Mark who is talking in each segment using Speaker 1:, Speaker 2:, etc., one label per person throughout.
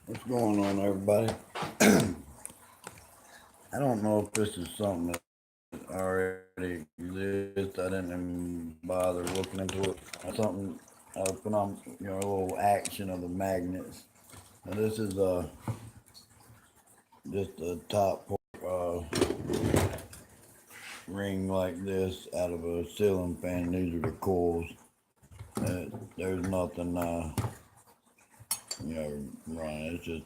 Speaker 1: What's going on, everybody? I don't know if this is something that already exists. I didn't even bother looking into it. Something put on, a little action of the magnets. Now this is just a top uh, ring like this out of a ceiling fan. These are the coils. There's nothing, running. It's just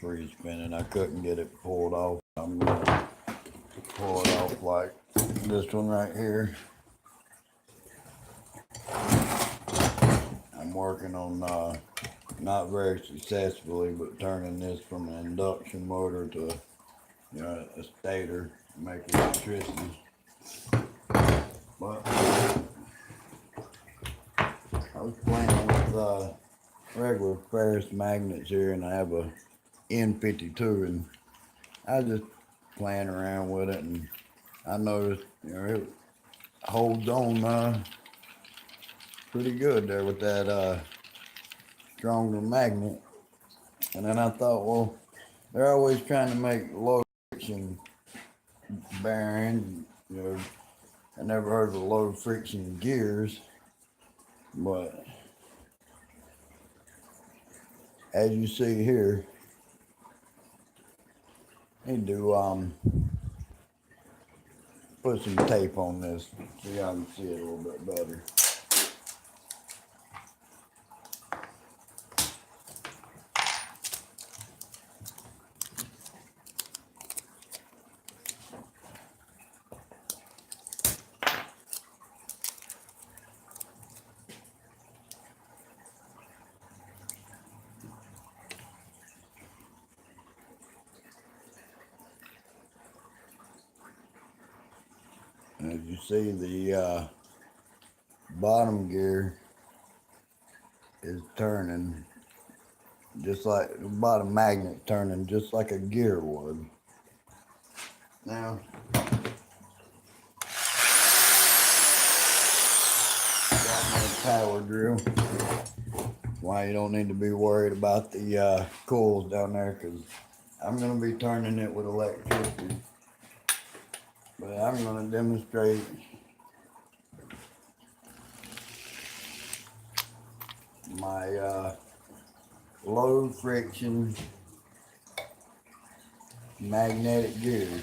Speaker 1: free spinning. I couldn't get it pulled off. I'm gonna pull it off like this one right here. I'm working on not very successfully, but turning this from an induction motor to a stator, make electricity. But I was playing with regular ferrous magnets here, and I have a N52, and I was just playing around with it, and I noticed it holds on pretty good there with that stronger magnet. And then I thought, well, they're always trying to make low friction bearings. I never heard of low friction gears, but as you see here, they do put some tape on this so y'all can see it a little bit better. And as you see, the bottom gear is turning just like the bottom magnet turning just like a gear would. Now, got my power drill. Why you don't need to be worried about the coils down there, because I'm going to be turning it with electricity. But I'm going to demonstrate my low friction magnetic gears.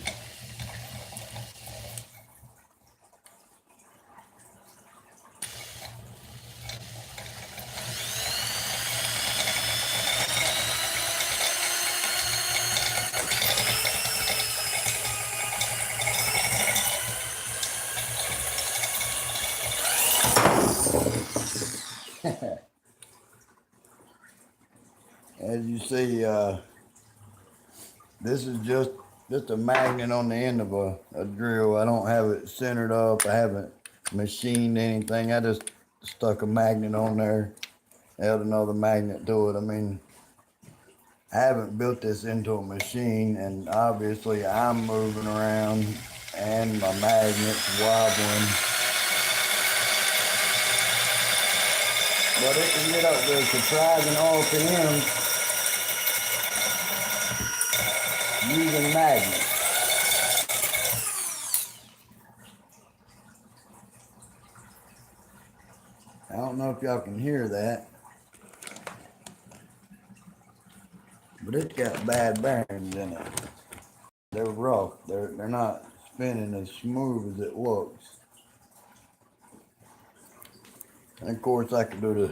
Speaker 1: As you see, this is just a magnet on the end of a drill. I don't have it centered up. I haven't machined anything. I just stuck a magnet on there, held another magnet to it. I mean, I haven't built this into a machine, and obviously I'm moving around and my magnet's wobbling. But it can get up to a surprising RPM using magnets. I don't know if y'all can hear that, but it's got bad bearings in it. They're rough. They're not spinning as smooth as it looks. And of course, I could do the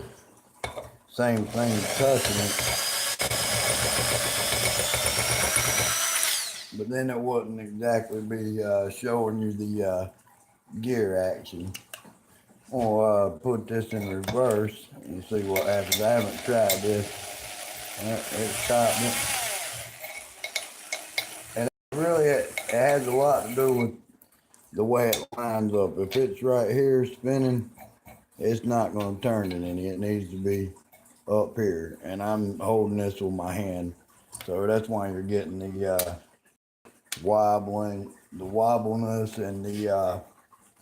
Speaker 1: same thing touching it, but then it wouldn't exactly be showing you the gear action. I'll put this in reverse and see what happens. I haven't tried this. It stopped me. And it has a lot to do with the way it lines up. If it's right here spinning, it's not going to turn it any. It needs to be up here. And I'm holding this with my hand. So that's why you're getting the wobbleness and the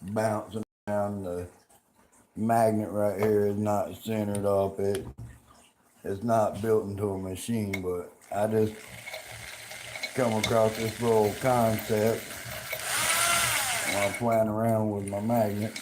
Speaker 1: bouncing around. The magnet right here is not centered up. it's not built into a machine, but I just come across this little concept while playing around with my magnet.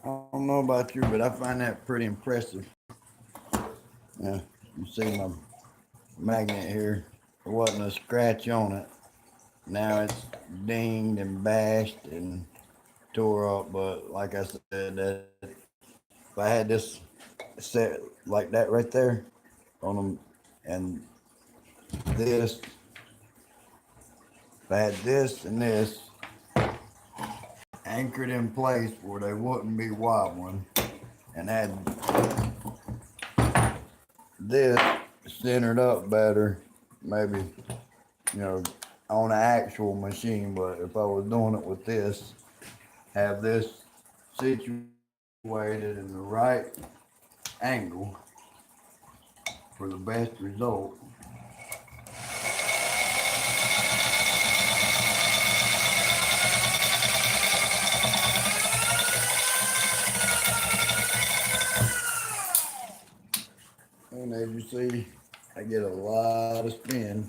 Speaker 1: I don't know about you, but I find that pretty impressive. Yeah, you see my magnet here. There wasn't a scratch on it. Now it's dinged and bashed and tore up. But like I said, that if I had this set like that right there on them, and this, if I had this and this anchored in place where they wouldn't be wobbling, and had this centered up better, maybe, you know, on an actual machine. But if I was doing it with this, have this situated in the right angle for the best result. And as you see, I get a lot of spin.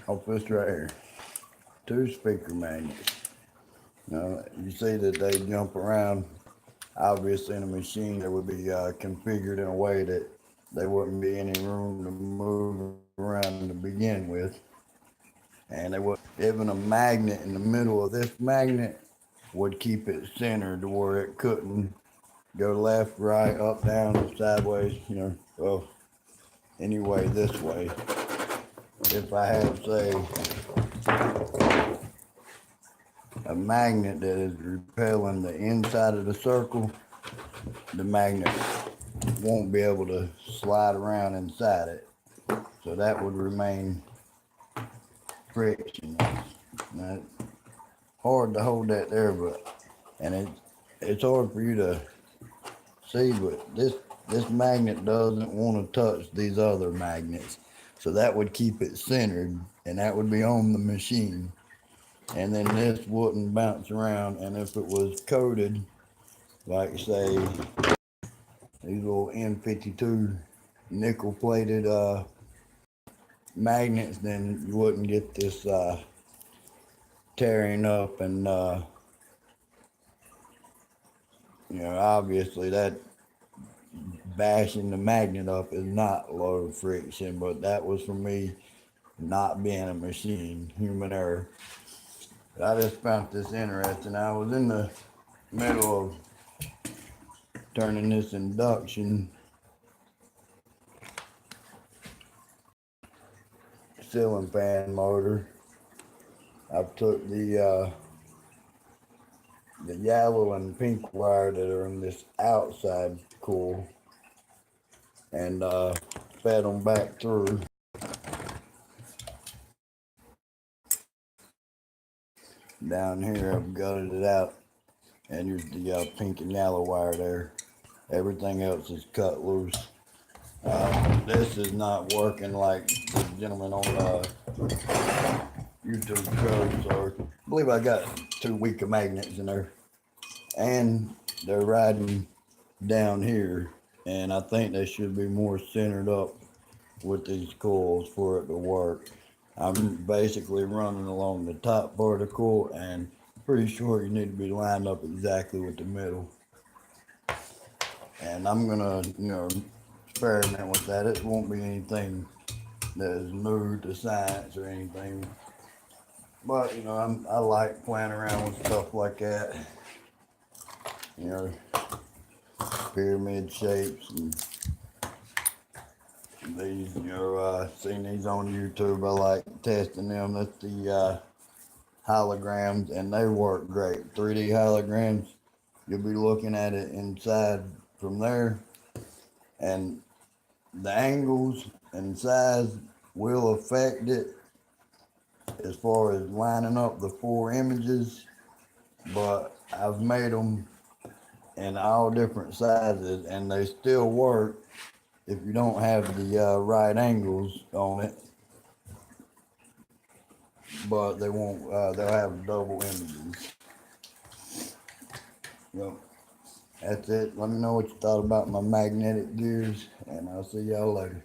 Speaker 1: Off this right here. 2 speaker magnets. Now, you see that they jump around. Obviously, in a machine, they would be configured in a way that there wouldn't be any room to move around to begin with. And they would, even a magnet in the middle of this magnet would keep it centered to where it couldn't go left, right, up, down, sideways, you know, well, anyway, this way. If I have, say, a magnet that is repelling the inside of the circle, the magnet won't be able to slide around inside it. So that would remain frictionless. Now, hard to hold that there, but, and it's hard for you to see, but this magnet doesn't want to touch these other magnets. So that would keep it centered, and that would be on the machine. And then this wouldn't bounce around. And if it was coated, like say these little N52 nickel plated magnets, then you wouldn't get this tearing up. And you know, obviously that bashing the magnet up is not low friction, but that was for me not being a machine, human error. I just found this interesting. I was in the middle of turning this induction ceiling fan motor. I've took the yellow and pink wire that are in this outside coil and fed them back through. Down here I've gutted it out, and here's the pink and yellow wire there. Everything else is cut loose. This is not working like the gentleman on YouTube shows. So I believe I got 2 weaker magnets in there, and they're riding down here, and I think they should be more centered up with these coils for it to work. I'm basically running along the top part of the coil, and pretty sure you need to be lined up exactly with the middle. And I'm gonna, you know, experiment with that. It won't be anything that is new to science or anything, but you know, I like playing around with stuff like that. You know, pyramid shapes and these, you know, seen these on YouTube. I like testing them. That's the holograms, and they work great. 3D holograms, you'll be looking at it inside from there, and the angles and size will affect it as far as lining up the four images, but I've made them in all different sizes, and they still work if you don't have the right angles on it. But they won't. They'll have double images. Yep. That's it. Let me know what you thought about my magnetic gears, and I'll see y'all later.